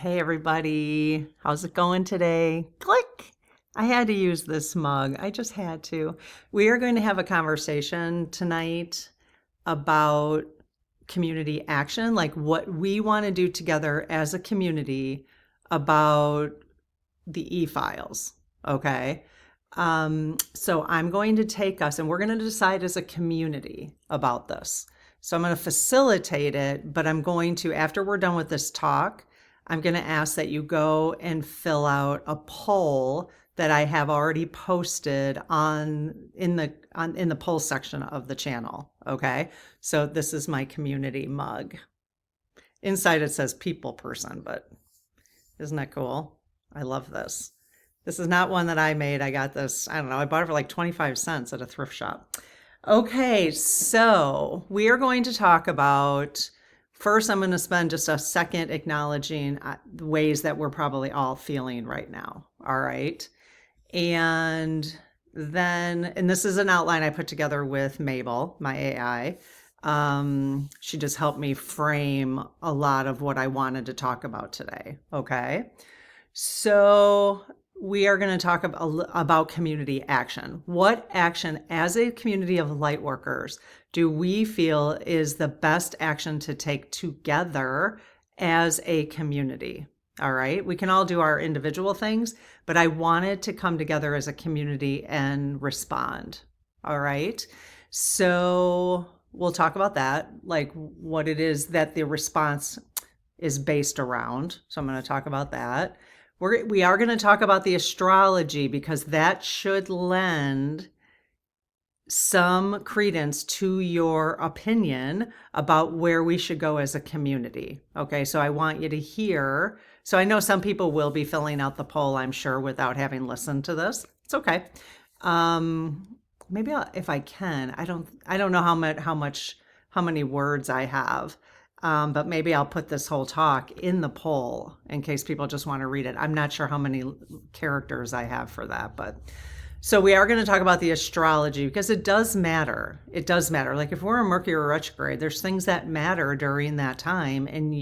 Hey everybody, how's it going today? Click! I had to use this mug. I just had to. We are going to have a conversation tonight about community action, like what we want to do together as a community about the e-files. Okay. So I'm going to take us and we're going to decide as a community about this. So I'm going to facilitate it, but I'm going to, after we're done with this talk, I'm going to ask that you go and fill out a poll that I have already posted in the poll section of the channel. Okay. So this is my community mug. Inside it says people person, but isn't that cool? I love this. This is not one that I made. I got this, I don't know, I bought it for like 25 cents at a thrift shop. Okay, so we are going to talk about, first I'm going to spend just a second acknowledging the ways that we're probably all feeling right now. All right. And then, and this is an outline I put together with Mabel, my AI. She just helped me frame a lot of what I wanted to talk about today. Okay. So we are going to talk about community action. What action as a community of light workers do we feel is the best action to take together as a community? All right. We can all do our individual things, but I wanted to come together as a community and respond. All right. So we'll talk about that, like what it is that the response is based around. So I'm going to talk about that. We are going to talk about the astrology because that should lend some credence to your opinion about where we should go as a community. Okay, so I want you to hear. So I know some people will be filling out the poll, I'm sure, without having listened to this. It's okay. Maybe if I can. I don't know how many words I have. But maybe I'll put this whole talk in the poll in case people just want to read it. I'm not sure how many characters I have for that, but so we are going to talk about the astrology because it does matter. It does matter. Like if we're in Mercury retrograde, there's things that matter during that time, and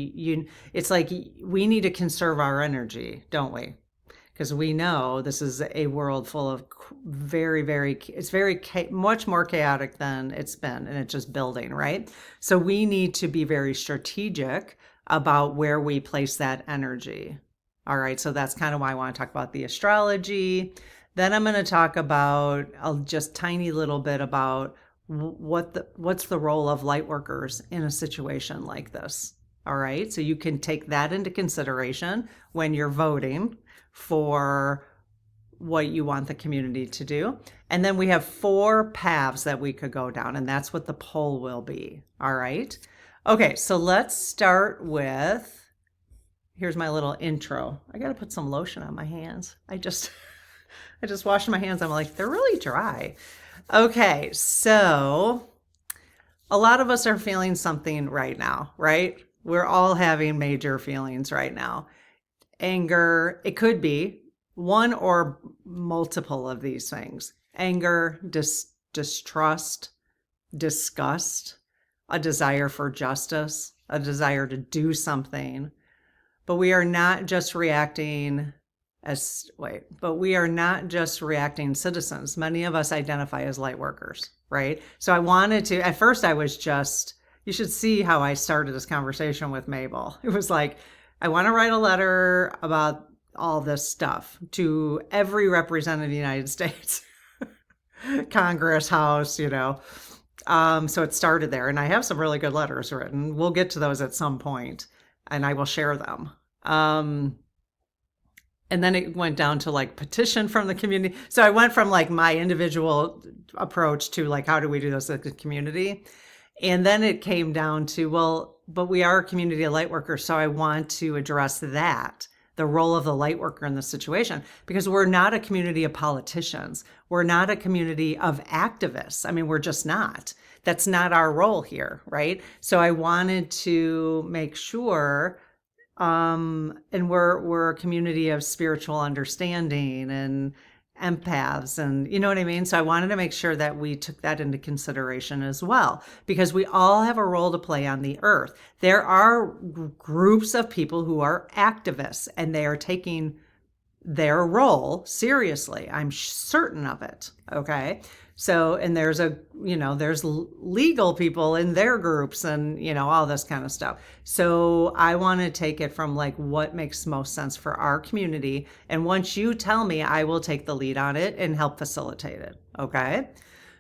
it's like we need to conserve our energy, don't we? Because we know this is a world full of it's very much more chaotic than it's been, and it's just building, right? So we need to be very strategic about where we place that energy. All right, so that's kind of why I want to talk about the astrology. Then I'm going to talk about just tiny little bit about what's the role of light workers in a situation like this. All right, so you can take that into consideration when you're voting for what you want the community to do. And then we have 4 paths that we could go down, and that's what the poll will be. All right. Okay, so let's start with, here's my little intro. I got to put some lotion on my hands. I just washed my hands. I'm like, they're really dry. Okay, so a lot of us are feeling something right now, right? We're all having major feelings right now. Anger, it could be one or multiple of these things. Anger, distrust, disgust, a desire for justice, a desire to do something. But we are not just reacting we are not just reacting citizens. Many of us identify as light workers, right? So I wanted to, at first I was just, you should see how I started this conversation with Mabel. It was like, I want to write a letter about all this stuff to every representative of the United States, Congress, House, So it started there, and I have some really good letters written. We'll get to those at some point, and I will share them. And then it went down to like petition from the community. So I went from like my individual approach to like, how do we do this as a community? And then it came down to, well, but we are a community of light workers. So I want to address that, the role of the light worker in this situation, because we're not a community of politicians. We're not a community of activists. I mean, we're just not. That's not our role here, right? So I wanted to make sure, and we're a community of spiritual understanding empaths, and you know what I mean? So I wanted to make sure that we took that into consideration as well, because we all have a role to play on the earth. There are groups of people who are activists, and they are taking their role seriously. I'm certain of it. Okay. So, and there's there's legal people in their groups and, all this kind of stuff. So I want to take it from like what makes most sense for our community. And once you tell me, I will take the lead on it and help facilitate it. Okay.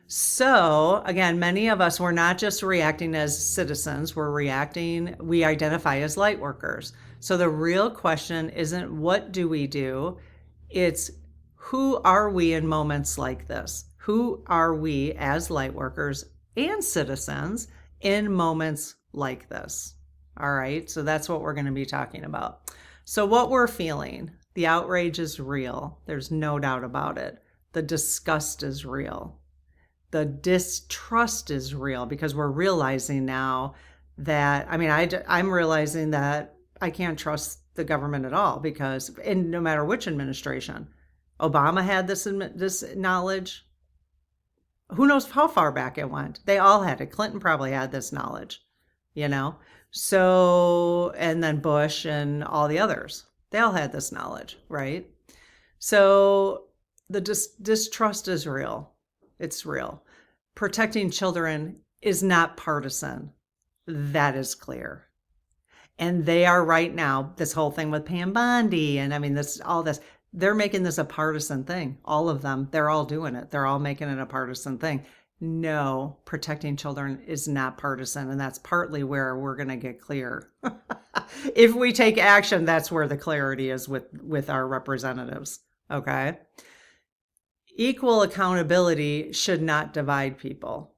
So again, many of us, we're not just reacting as citizens, we identify as light workers. So the real question isn't what do we do? It's who are we in moments like this? Who are we as light workers and citizens in moments like this? All right, so that's what we're going to be talking about. So what we're feeling, the outrage is real. There's no doubt about it. The disgust is real. The distrust is real, because we're realizing now that, I'm realizing that I can't trust the government at all, because, and no matter which administration, Obama had this knowledge. Who knows how far back it went? They all had it. Clinton probably had this knowledge, So, and then Bush and all the others, they all had this knowledge, right? So the distrust is real. It's real. Protecting children is not partisan. That is clear. And they are right now, this whole thing with Pam Bondi, and all this, they're making this a partisan thing. All of them, they're all doing it. They're all making it a partisan thing. No, protecting children is not partisan. And that's partly where we're going to get clear. If we take action, that's where the clarity is with our representatives. Okay. Equal accountability should not divide people.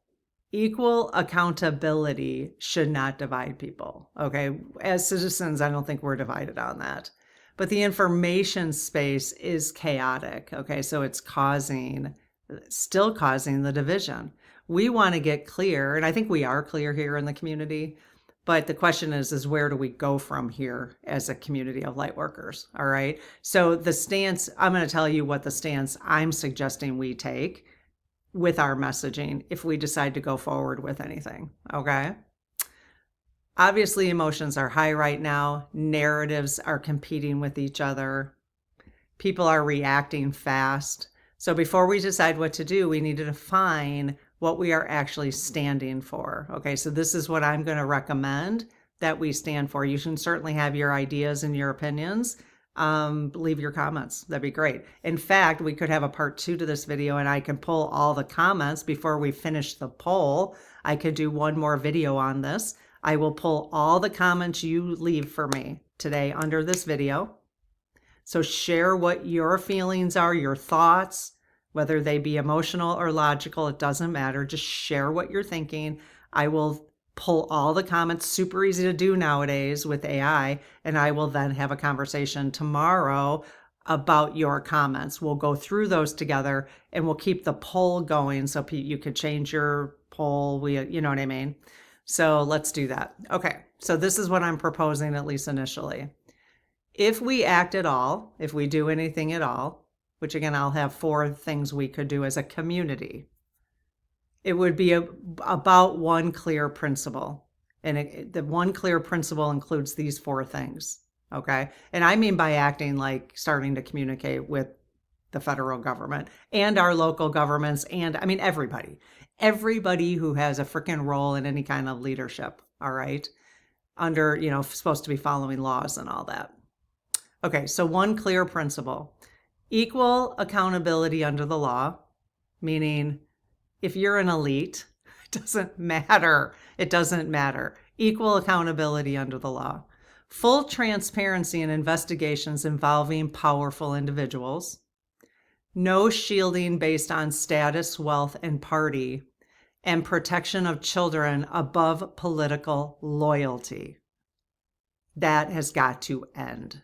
Equal accountability should not divide people. Okay. As citizens, I don't think we're divided on that. But the information space is chaotic. Okay. So it's still causing the division. We want to get clear. And I think we are clear here in the community. But the question is where do we go from here as a community of light workers? All right. So the stance, I'm going to tell you what the stance I'm suggesting we take with our messaging if we decide to go forward with anything. Okay. Obviously, emotions are high right now. Narratives are competing with each other. People are reacting fast. So before we decide what to do, we need to define what we are actually standing for. Okay, so this is what I'm going to recommend that we stand for. You can certainly have your ideas and your opinions. Leave your comments. That'd be great. In fact, we could have a part 2 to this video, and I can pull all the comments before we finish the poll. I could do one more video on this. I will pull all the comments you leave for me today under this video. So share what your feelings are, your thoughts, whether they be emotional or logical, it doesn't matter. Just share what you're thinking. I will pull all the comments, super easy to do nowadays with AI, and I will then have a conversation tomorrow about your comments. We'll go through those together, and we'll keep the poll going so you could change your poll. You know what I mean? So let's do that. Okay, so this is what I'm proposing, at least initially. If we act at all, if we do anything at all, which again, I'll have 4 things we could do as a community, it would be about one clear principle. And the one clear principle includes these 4 things. Okay. And I mean by acting, like starting to communicate with the federal government and our local governments. And everybody who has a freaking role in any kind of leadership. All right. Under, supposed to be following laws and all that. Okay. So one clear principle, equal accountability under the law, meaning if you're an elite, it doesn't matter. It doesn't matter. Equal accountability under the law. Full transparency in investigations involving powerful individuals. No shielding based on status, wealth, and party. And protection of children above political loyalty. That has got to end.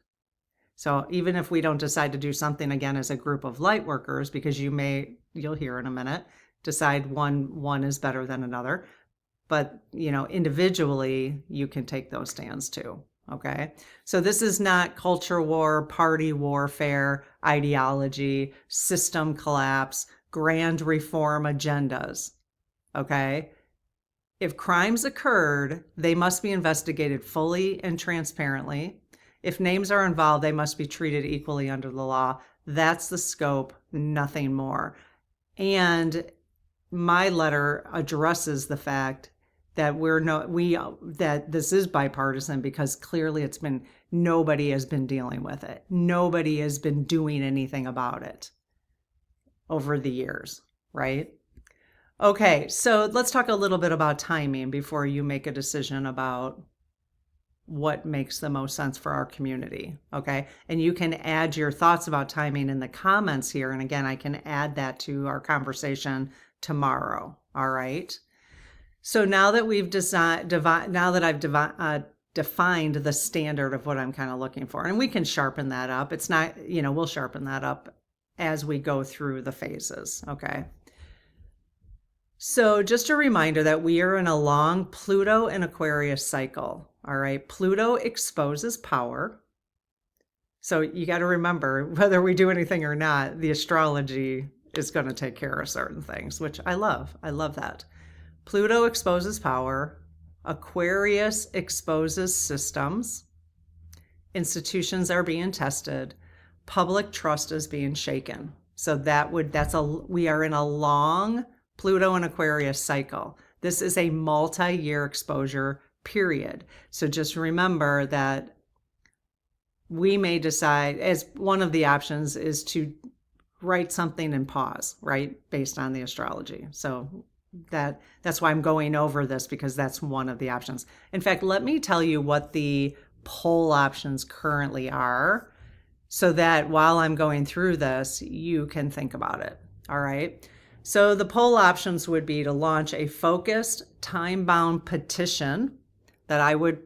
So even if we don't decide to do something again as a group of light workers, because you'll hear in a minute, decide one is better than another. But, individually, you can take those stands too. Okay. So this is not culture war, party warfare. ideology, system collapse, grand reform agendas. Okay? If crimes occurred, they must be investigated fully and transparently. If names are involved, they must be treated equally under the law. That's the scope, nothing more. And my letter addresses the fact that that this is bipartisan, because clearly nobody has been dealing with it. Nobody has been doing anything about it over the years, right? Okay, so let's talk a little bit about timing before you make a decision about what makes the most sense for our community, okay? And you can add your thoughts about timing in the comments here. And again, I can add that to our conversation tomorrow, all right? So now that we've defined the standard of what I'm kind of looking for, and we can sharpen that up. It's not, we'll sharpen that up as we go through the phases, okay? So just a reminder that we are in a long Pluto and Aquarius cycle, all right? Pluto exposes power. So you got to remember, whether we do anything or not, the astrology is going to take care of certain things, which I love. I love that. Pluto exposes power. Aquarius exposes systems. Institutions are being tested. Public trust is being shaken. So we are in a long Pluto and Aquarius cycle. This is a multi-year exposure period. So just remember that we may decide, as one of the options is to write something and pause, right? Based on the astrology. So that's why I'm going over this, because that's one of the options. In fact, let me tell you what the poll options currently are, so that while I'm going through this, you can think about it. All right. So the poll options would be to launch a focused, time-bound petition that I would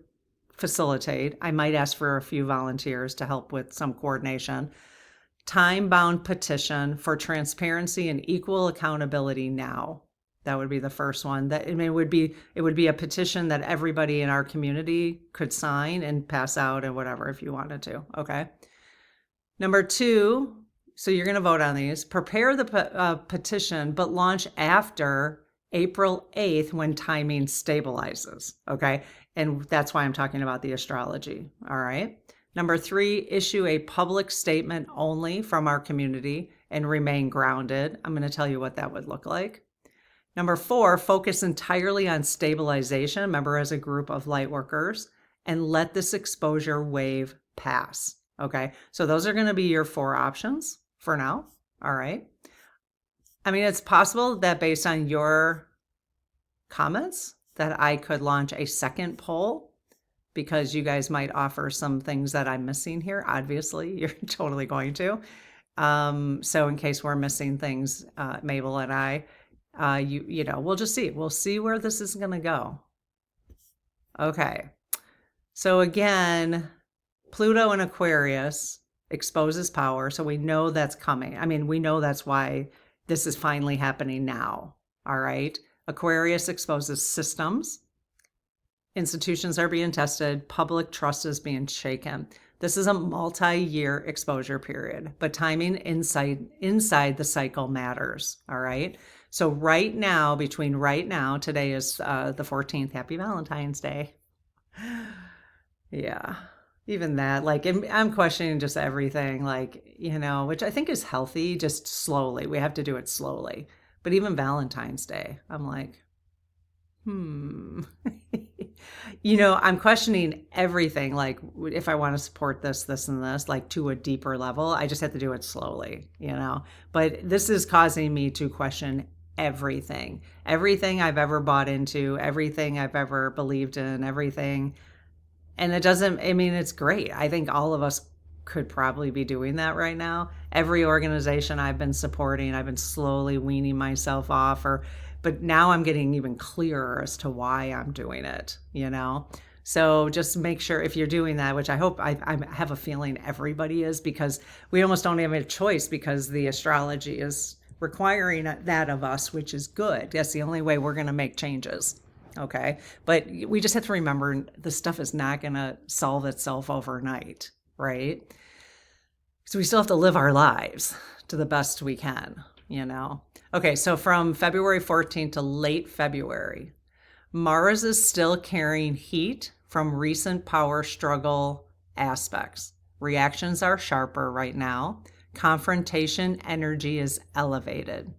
facilitate. I might ask for a few volunteers to help with some coordination. Time-bound petition for transparency and equal accountability now. That would be the first one. It would be a petition that everybody in our community could sign and pass out and whatever if you wanted to. Okay. Number 2. So you're going to vote on these. Prepare the petition, but launch after April 8th when timing stabilizes, okay? And that's why I'm talking about the astrology, all right? Number 3, issue a public statement only from our community and remain grounded. I'm going to tell you what that would look like. Number 4, focus entirely on stabilization, remember, as a group of light workers, and let this exposure wave pass, okay? So those are going to be your 4 options for now. All right. I mean, it's possible that based on your comments that I could launch a second poll, because you guys might offer some things that I'm missing here. Obviously, you're totally going to. So in case we're missing things, Mabel and I, we'll just see. We'll see where this is going to go. Okay. So again, Pluto and Aquarius exposes power. So we know that's coming. I mean, we know that's why this is finally happening now. All right. Aquarius exposes systems. Institutions are being tested. Public trust is being shaken. This is a multi-year exposure period, but timing inside the cycle matters. All right. So right now, today is the 14th. Happy Valentine's Day. Yeah. Even that, like, I'm questioning just everything, like, which I think is healthy, just slowly. We have to do it slowly. But even Valentine's Day, I'm like, I'm questioning everything. Like, if I want to support this, and this, like, to a deeper level, I just have to do it slowly, But this is causing me to question everything I've ever bought into, everything I've ever believed in, everything. And it's great. I think all of us could probably be doing that right now. Every organization I've been supporting, I've been slowly weaning myself off, but now I'm getting even clearer as to why I'm doing it, So just make sure, if you're doing that, which I hope, I have a feeling everybody is, because we almost don't have a choice, because the astrology is requiring that of us, which is good. That's the only way we're going to make changes. Okay. But we just have to remember, this stuff is not going to solve itself overnight, right? because we still have to live our lives to the best we can, you know? Okay, so from February 14th to late February, Mars is still carrying heat from recent power struggle aspects. Reactions are sharper right now. Confrontation energy is elevated.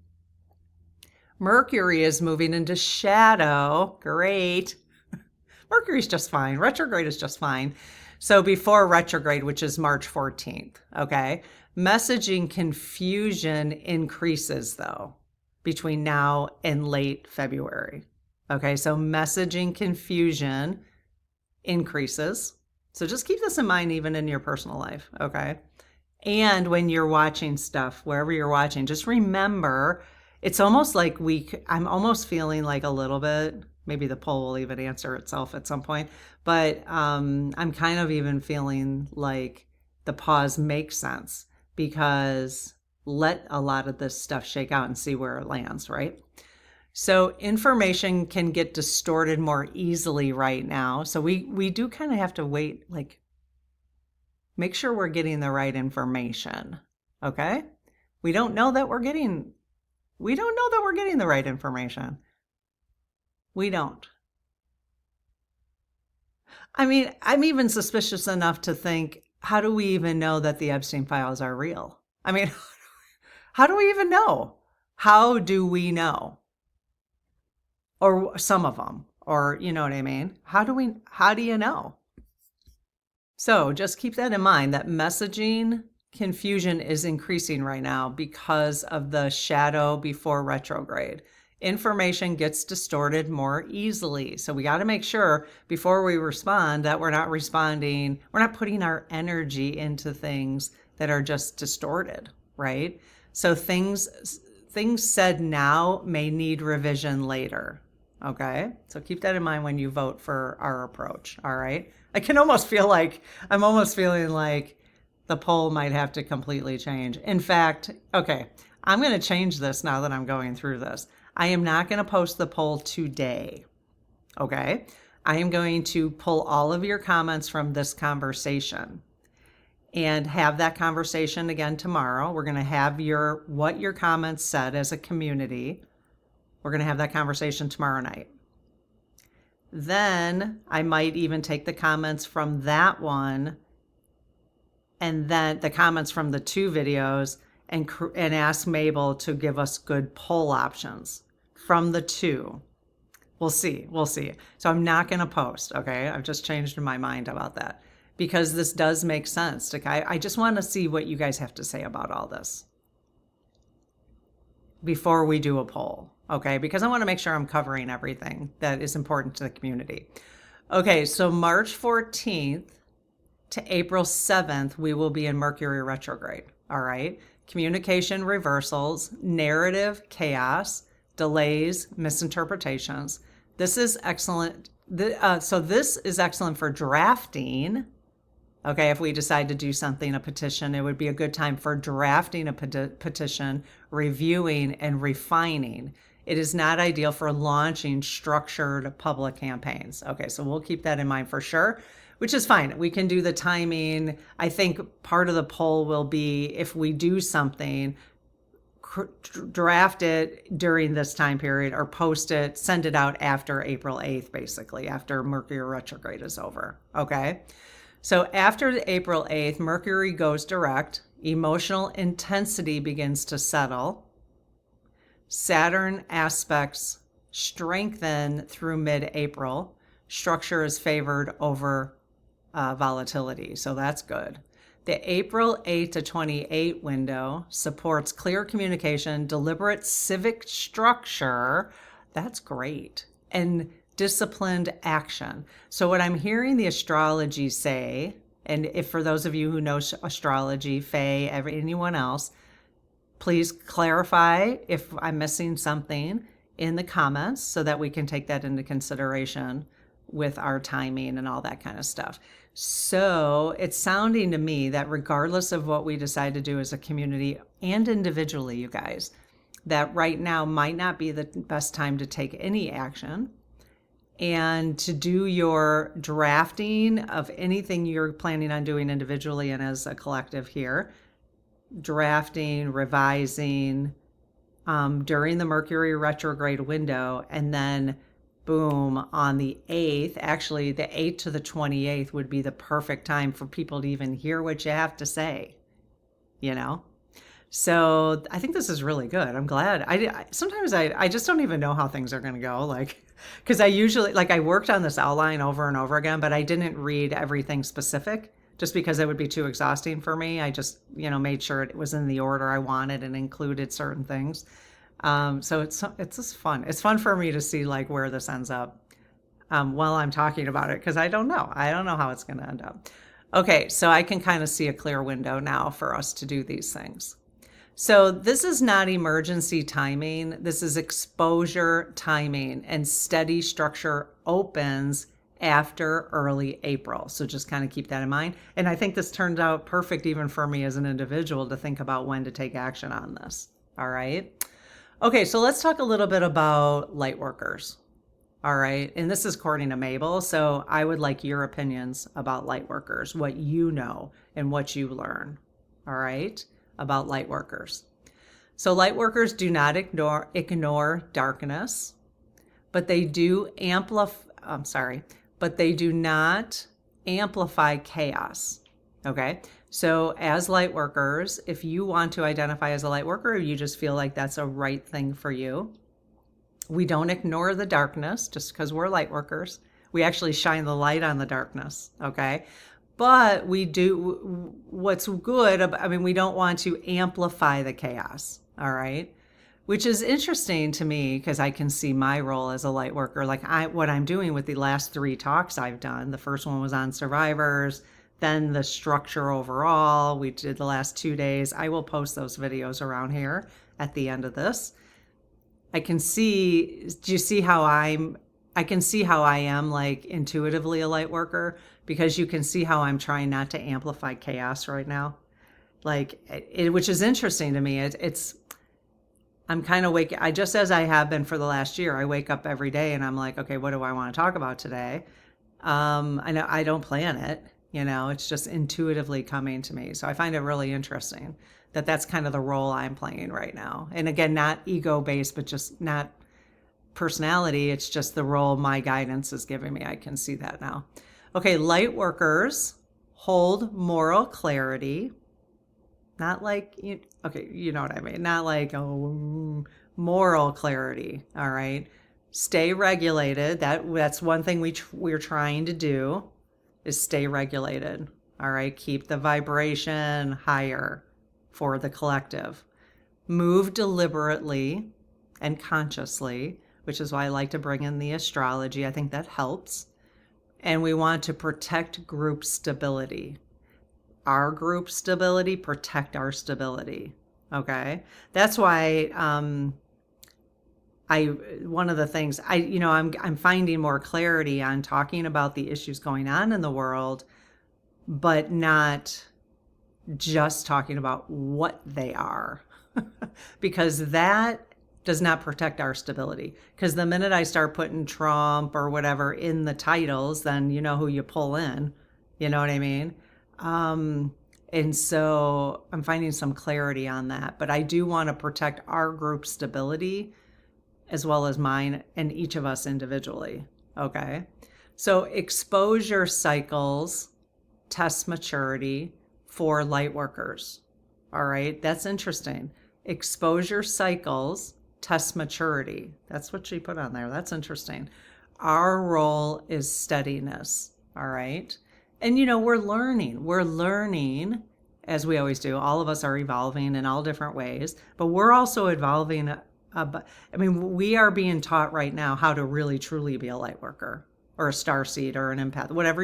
Mercury is moving into shadow. Great. Mercury's just fine. Retrograde is just fine. So before retrograde, which is March 14th, okay? Messaging confusion increases though between now and late February. Okay, so messaging confusion increases. So just keep this in mind even in your personal life, okay? And when you're watching stuff, wherever you're watching, just remember, it's almost like I'm almost feeling like a little bit, maybe the poll will even answer itself at some point, but I'm kind of even feeling like the pause makes sense, because let a lot of this stuff shake out and see where it lands, right? So information can get distorted more easily right now. So we do kind of have to wait, like make sure we're getting the right information, okay? We don't know that we're getting the right information. We don't. I mean, I'm even suspicious enough to think, how do we even know that the Epstein files are real? I mean, how do we even know? How do we know? Or some of them, or you know what I mean? How do you know? So just keep that in mind, that messaging confusion is increasing right now because of the shadow before retrograde. Information gets distorted more easily. So we got to make sure before we respond that we're not putting our energy into things that are just distorted, right? So things said now may need revision later. Okay, so keep that in mind when you vote for our approach. All right, I'm almost feeling like the poll might have to completely change. In fact, okay, I'm going to change this now that I'm going through this. I am not going to post the poll today. Okay, I am going to pull all of your comments from this conversation and have that conversation again tomorrow. We're going to have what your comments said as a community. We're going to have that conversation tomorrow night. Then I might even take the comments from that one and then the comments from the two videos and ask Mabel to give us good poll options from the two. We'll see. So I'm not going to post, okay? I've just changed my mind about that because this does make sense. Okay? I just want to see what you guys have to say about all this before we do a poll. Okay, because I want to make sure I'm covering everything that is important to the community. Okay, so March 14th to April 7th, we will be in Mercury retrograde. All right, communication reversals, narrative chaos, delays, misinterpretations. This is excellent. So this is excellent for drafting. Okay, if we decide to do something, a petition, it would be a good time for drafting a petition, reviewing, and refining. It is not ideal for launching structured public campaigns. Okay, so we'll keep that in mind for sure, which is fine. We can do the timing. I think part of the poll will be if we do something, draft it during this time period or post it, send it out after April 8th, basically, after Mercury retrograde is over. Okay, so after April 8th, Mercury goes direct. Emotional intensity begins to settle. Saturn aspects strengthen through mid-April. Structure is favored over volatility, so that's good. The April 8 to 28 window supports clear communication, deliberate civic structure, that's great, and disciplined action. So what I'm hearing the astrology say, and if for those of you who know astrology, Faye, anyone else, please clarify if I'm missing something in the comments so that we can take that into consideration with our timing and all that kind of stuff. So it's sounding to me that regardless of what we decide to do as a community and individually, you guys, that right now might not be the best time to take any action and to do your drafting of anything you're planning on doing individually and as a collective here. drafting, revising during the Mercury retrograde window, and then boom, on the 8th, actually the 8th to the 28th would be the perfect time for people to even hear what you have to say, you know? So I think this is really good. I'm glad. Sometimes I just don't even know how things are going to go. Like, because I usually, like, I worked on this outline over and over again, but I didn't read everything specific just because it would be too exhausting for me. I just, made sure it was in the order I wanted and included certain things. So it's just fun. It's fun for me to see like where this ends up while I'm talking about it, because I don't know. I don't know how it's going to end up. Okay, so I can kind of see a clear window now for us to do these things. So this is not emergency timing. This is exposure timing, and steady structure opens after early April. So just kind of keep that in mind. And I think this turned out perfect even for me as an individual to think about when to take action on this. All right. Okay, so let's talk a little bit about light workers. All right. And this is according to Mabel. So I would like your opinions about light workers, what you know and what you learn. All right. About light workers. So light workers do not ignore darkness, but they do not amplify chaos. Okay. So as light workers, if you want to identify as a light worker, you just feel like that's a right thing for you. We don't ignore the darkness just because we're light workers. We actually shine the light on the darkness. Okay. But we do what's good. We don't want to amplify the chaos. All right. Which is interesting to me because I can see my role as a light worker. Like what I'm doing with the last 3 talks I've done. The first one was on survivors, then the structure overall. We did the last 2 days. I will post those videos around here at the end of this. I can see, do you see how I can see how I am like intuitively a light worker, because you can see how I'm trying not to amplify chaos right now. Like which is interesting to me. I'm kind of waking, just as I have been for the last year, I wake up every day and I'm like, okay, what do I want to talk about today? I know I don't plan it, it's just intuitively coming to me. So I find it really interesting that that's kind of the role I'm playing right now. And again, not ego-based, but just not personality. It's just the role my guidance is giving me. I can see that now. Okay, light workers hold moral clarity. Not like, okay, you know what I mean? Not like, moral clarity, all right? Stay regulated. That's one thing we're trying to do, is stay regulated, all right? Keep the vibration higher for the collective. Move deliberately and consciously, which is why I like to bring in the astrology. I think that helps. And we want to protect group stability. Our group stability, protect our stability. Okay. That's why one of the things I'm finding more clarity on talking about the issues going on in the world, but not just talking about what they are, because that does not protect our stability. Because the minute I start putting Trump or whatever in the titles, then you know who you pull in. You know what I mean? And so I'm finding some clarity on that. But I do want to protect our group stability as well as mine and each of us individually. Okay? So exposure cycles test maturity for light workers. All right? That's interesting. Exposure cycles test maturity. That's what she put on there. That's interesting. Our role is steadiness. All right. And we're learning as we always do. All of us are evolving in all different ways, but we're also evolving. We are being taught right now how to really truly be a light worker or a starseed or an empath, whatever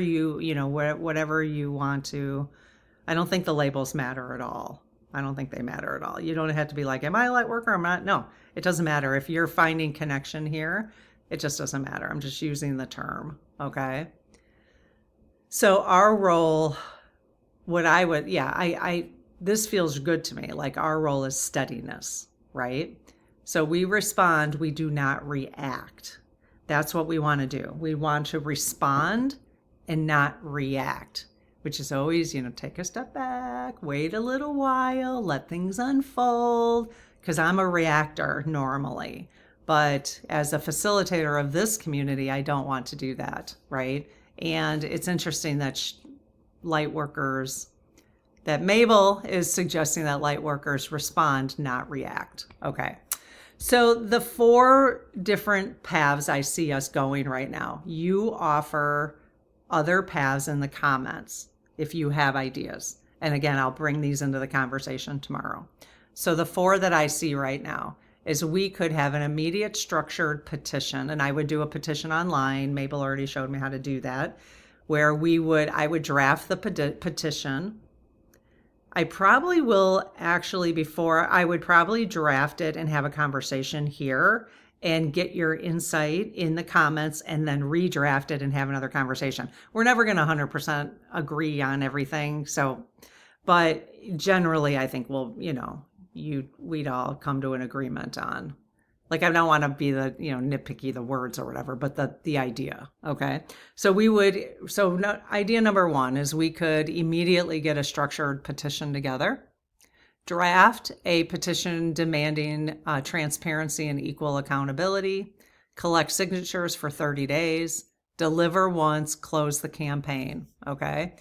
whatever you want to. I don't think the labels matter at all. I don't think they matter at all. You don't have to be like, am I a light worker? I'm not. No, it doesn't matter. If you're finding connection here, it just doesn't matter. I'm just using the term. Okay. So our role, this feels good to me. Like our role is steadiness, right? So we respond, we do not react. That's what we want to do. We want to respond and not react, which is always, take a step back, wait a little while, let things unfold, because I'm a reactor normally. But as a facilitator of this community, I don't want to do that, right? And it's interesting that light workers, that Mabel is suggesting that light workers respond, not react. Okay. So the 4 different paths I see us going right now, you offer other paths in the comments if you have ideas. And again, I'll bring these into the conversation tomorrow. So the 4 that I see right now is we could have an immediate structured petition, and I would do a petition online. Mabel already showed me how to do that, where I would draft the petition. I probably will actually, I would probably draft it and have a conversation here and get your insight in the comments and then redraft it and have another conversation. We're never going to 100% agree on everything. But generally I think we'd all come to an agreement on, like, I don't want to be the, nitpicky the words or whatever, but the idea. Okay. Idea number 1 is we could immediately get a structured petition together, draft a petition demanding transparency and equal accountability, collect signatures for 30 days, deliver once, close the campaign. Okay.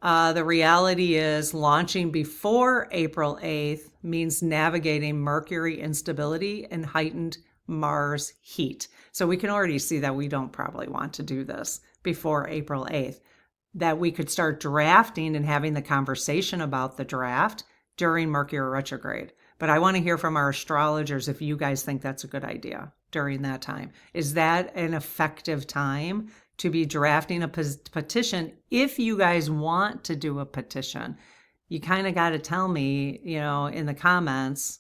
The reality is launching before April 8th means navigating Mercury instability and heightened Mars heat. So we can already see that we don't probably want to do this before April 8th, that we could start drafting and having the conversation about the draft during Mercury retrograde. But I want to hear from our astrologers if you guys think that's a good idea during that time. Is that an effective time to be drafting a petition? If you guys want to do a petition, you kind of got to tell me, in the comments,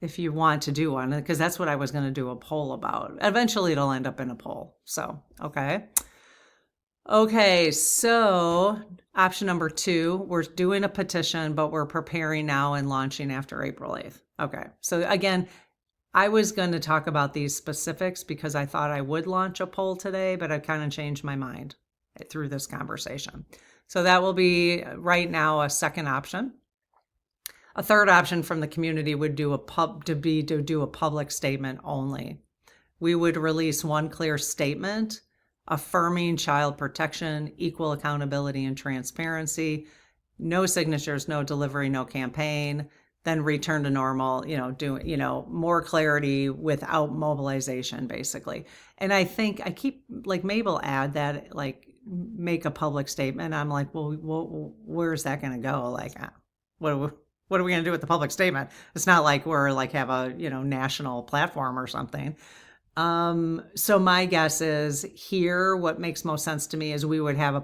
if you want to do one, because that's what I was going to do a poll about. Eventually it'll end up in a poll. So, okay. Okay, so option number 2, we're doing a petition, but we're preparing now and launching after April 8th. Okay, so again, I was going to talk about these specifics because I thought I would launch a poll today, but I've kind of changed my mind through this conversation. So that will be right now a second option. A third option from the community would do a public statement only. We would release one clear statement affirming child protection, equal accountability, and transparency. No signatures, no delivery, no campaign. Then return to normal, more clarity without mobilization, basically. And I think I keep, like, Mabel add that, like, make a public statement. I'm like, well, where's that going to go? Like, what are we going to do with the public statement? It's not like we're like have a, national platform or something. So my guess is here, what makes most sense to me is we would have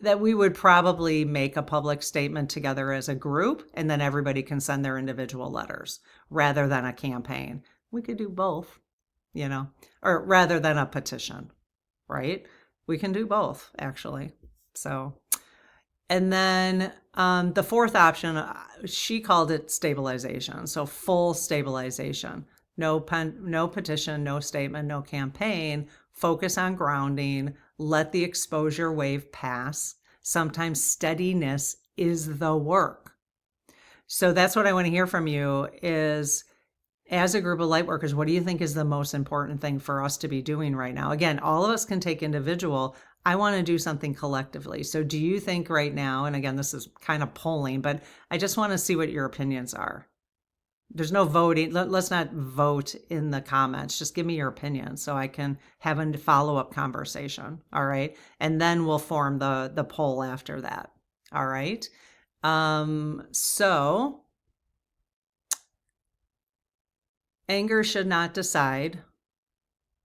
that we would probably make a public statement together as a group, and then everybody can send their individual letters rather than a campaign. We could do both, or rather than a petition, right? We can do both, actually. So, and then the 4th option, she called it stabilization. So full stabilization. No petition, no statement, no campaign. Focus on grounding. Let the exposure wave pass. Sometimes steadiness is the work. So that's what I want to hear from you is, as a group of light workers, what do you think is the most important thing for us to be doing right now? Again, all of us can take individual. I want to do something collectively. So do you think right now, and again, this is kind of polling, but I just want to see what your opinions are. There's no voting. Let's not vote in the comments. Just give me your opinion so I can have a follow-up conversation. All right. And then we'll form the poll after that. All right. So anger should not decide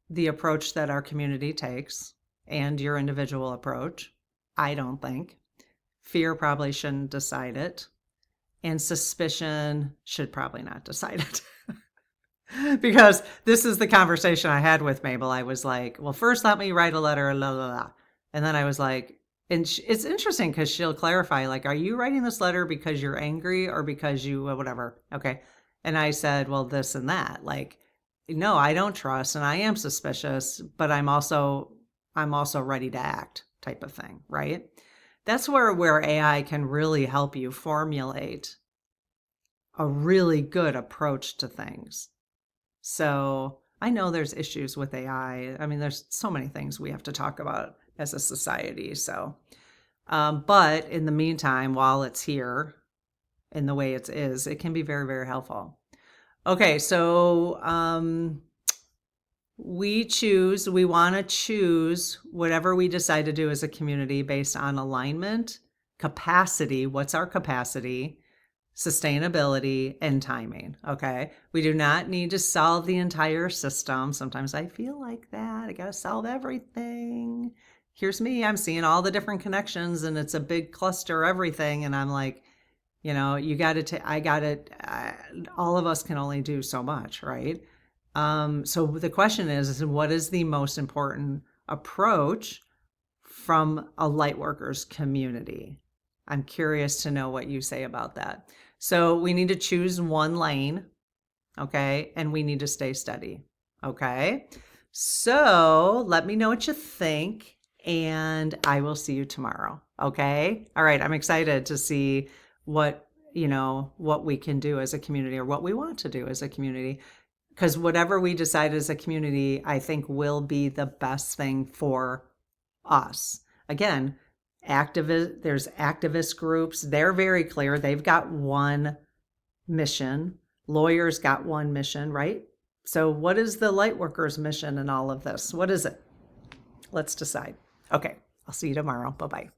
the approach that our community takes and your individual approach. I don't think. Fear probably shouldn't decide it. And suspicion should probably not decide it. Because this is the conversation I had with Mabel. I was like, well, first let me write a letter, la, la, la. And then I was like, and it's interesting because she'll clarify, like, are you writing this letter because you're angry or because you, whatever? Okay. And I said, well, this and that. Like, no, I don't trust and I am suspicious, but I'm also ready to act. type of thing, right? That's where AI can really help you formulate a really good approach to things. So I know there's issues with AI. I mean, there's so many things we have to talk about as a society. So, but in the meantime, while it's here in the way it is, it can be very, very helpful. Okay, so we want to choose whatever we decide to do as a community based on alignment, capacity, what's our capacity, sustainability, and timing. Okay. We do not need to solve the entire system. Sometimes I feel like that. I got to solve everything. Here's me. I'm seeing all the different connections and it's a big cluster, everything. And I'm like, you got to, all of us can only do so much, right? So the question is what is the most important approach from a lightworkers community? I'm curious to know what you say about that. So we need to choose one lane, okay? And we need to stay steady, okay? So let me know what you think, and I will see you tomorrow, okay? All right, I'm excited to see what we can do as a community, or what we want to do as a community, because whatever we decide as a community, I think will be the best thing for us. Again, there's activist groups. They're very clear. They've got one mission. Lawyers got one mission, right? So what is the lightworkers' mission in all of this? What is it? Let's decide. Okay, I'll see you tomorrow. Bye-bye.